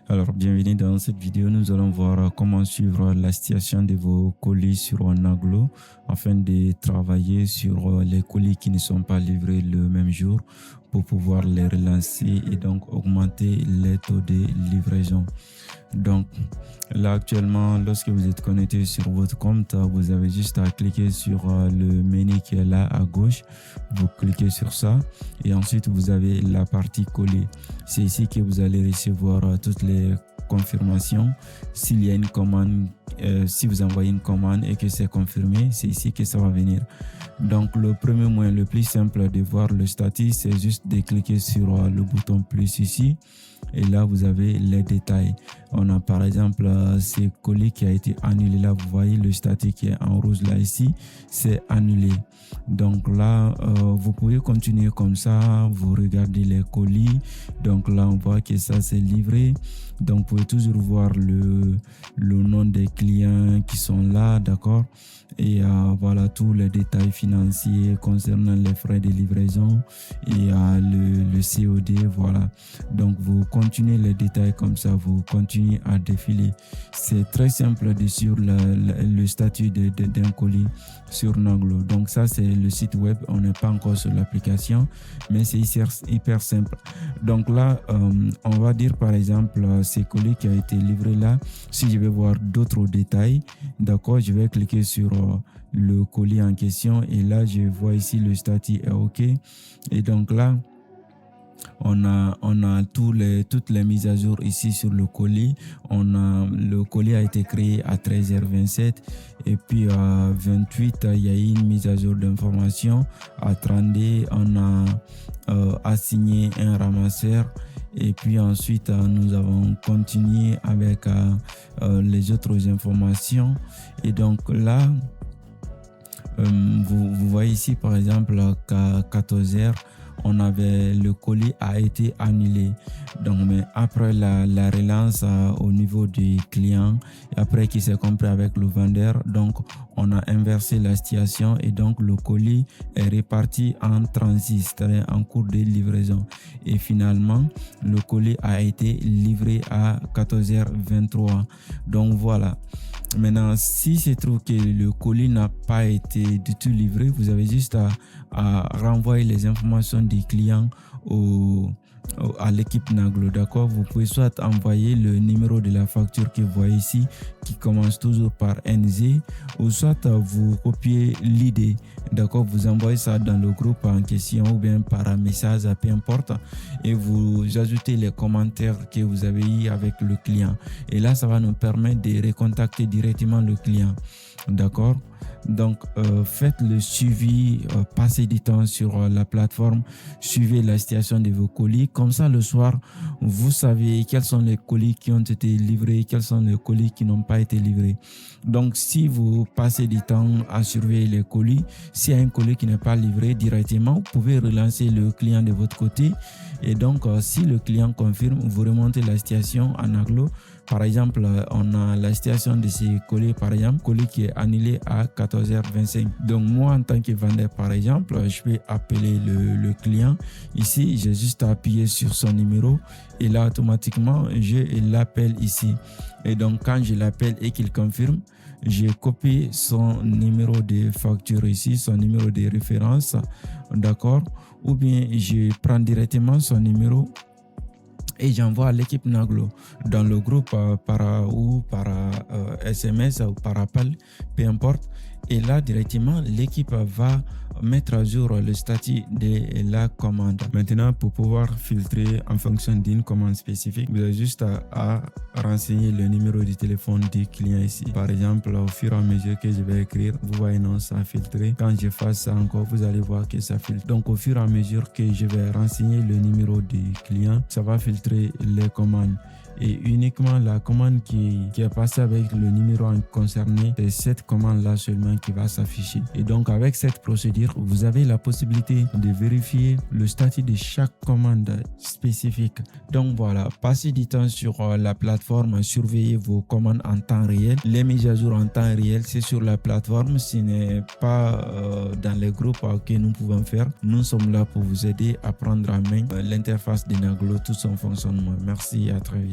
Alors, bienvenue dans cette vidéo. Nous allons voir comment suivre la situation de vos colis sur Naglo afin de travailler sur les colis qui ne sont pas livrés le même jour pour pouvoir les relancer et donc augmenter les taux de livraison. Donc, là actuellement, lorsque vous êtes connecté sur votre compte, vous avez juste à cliquer sur le menu qui est là à gauche. Vous cliquez sur ça et ensuite vous avez la partie colis. C'est ici que vous allez recevoir toutes les confirmations. S'il y a une commande, si vous envoyez une commande et que c'est confirmé, c'est ici que ça va venir. Donc le premier moyen le plus simple de voir le statut, c'est juste de cliquer sur le bouton plus ici. Et là, vous avez les détails. On a par exemple ce colis qui a été annulé. Là, vous voyez le statut qui est en rouge là ici, c'est annulé. Donc là, vous pouvez continuer comme ça. Vous regardez les colis. Donc là, on voit que ça c'est livré. Donc vous pouvez toujours voir le nom des clients qui sont là, d'accord? Et voilà tous les détails financiers concernant les frais de livraison et le COD, voilà. Donc vous continuez les détails comme ça, vous continuez à défiler. C'est très simple de suivre le statut d'un colis sur Naglo. Donc ça c'est le site web, on n'est pas encore sur l'application, mais c'est hyper simple. Donc là, on va dire par exemple ce colis qui a été livré là. Si je vais voir d'autres détails, d'accord, je vais cliquer sur le colis en question et là je vois ici le statut est OK. Et donc là, on a toutes les mises à jour ici sur le colis. Le colis a été créé à 13h27 et puis à 28 il y a eu une mise à jour d'information. À 32 on a assigné un ramasseur. Et puis ensuite, nous avons continué avec les autres informations. Et donc là, vous voyez ici par exemple qu'à 14h, le colis a été annulé. Donc, mais après la relance au niveau des clients, après qu'il s'est compris avec le vendeur, donc on a inversé la situation et donc le colis est reparti en transit, c'est-à-dire en cours de livraison. Et finalement, le colis a été livré à 14h23. Donc voilà. Maintenant, si se trouve que le colis n'a pas été du tout livré, vous avez juste à renvoyer les informations des clients à l'équipe Naglo, d'accord? Vous pouvez soit envoyer le numéro de la facture que vous voyez ici, qui commence toujours par NZ, ou soit vous copiez l'idée, d'accord? Vous envoyez ça dans le groupe en question ou bien par message, peu importe, et vous ajoutez les commentaires que vous avez eu avec le client. Et là, ça va nous permettre de recontacter directement le client, d'accord? Donc, faites le suivi, passez du temps sur la plateforme, suivez la situation de vos colis. Comme ça, le soir, vous savez quels sont les colis qui ont été livrés, quels sont les colis qui n'ont pas été livrés. Donc, si vous passez du temps à surveiller les colis, s'il y a un colis qui n'est pas livré directement, vous pouvez relancer le client de votre côté. Et donc, si le client confirme, vous remontez la situation en Naglo. Par exemple, on a la situation de ces colis, par exemple, colis qui est annulé à 14h25. Donc, moi, en tant que vendeur, par exemple, je vais appeler le client. Ici, j'ai juste à appuyer sur son numéro et là, automatiquement, je l'appelle ici. Et donc, quand je l'appelle et qu'il confirme, je copie son numéro de facture ici, son numéro de référence, d'accord? Ou bien, je prends directement son numéro et j'envoie à l'équipe Naglo dans le groupe par SMS ou par appel, peu importe. Et là, directement, l'équipe va mettre à jour le statut de la commande. Maintenant, pour pouvoir filtrer en fonction d'une commande spécifique, vous avez juste à renseigner le numéro de téléphone du client ici. Par exemple, au fur et à mesure que je vais écrire, vous voyez, non, ça a filtré. Quand je fasse ça encore, vous allez voir que ça filtre. Donc, au fur et à mesure que je vais renseigner le numéro du client, ça va filtrer les commandes. Et uniquement la commande qui est passée avec le numéro concerné, c'est cette commande-là seulement qui va s'afficher. Et donc, avec cette procédure, vous avez la possibilité de vérifier le statut de chaque commande spécifique. Donc voilà, passez du temps sur la plateforme, surveillez vos commandes en temps réel. Les mises à jour en temps réel, c'est sur la plateforme, ce n'est pas dans les groupes que nous pouvons faire. Nous sommes là pour vous aider à prendre en main l'interface de Naglo, tout son fonctionnement. Merci et à très vite.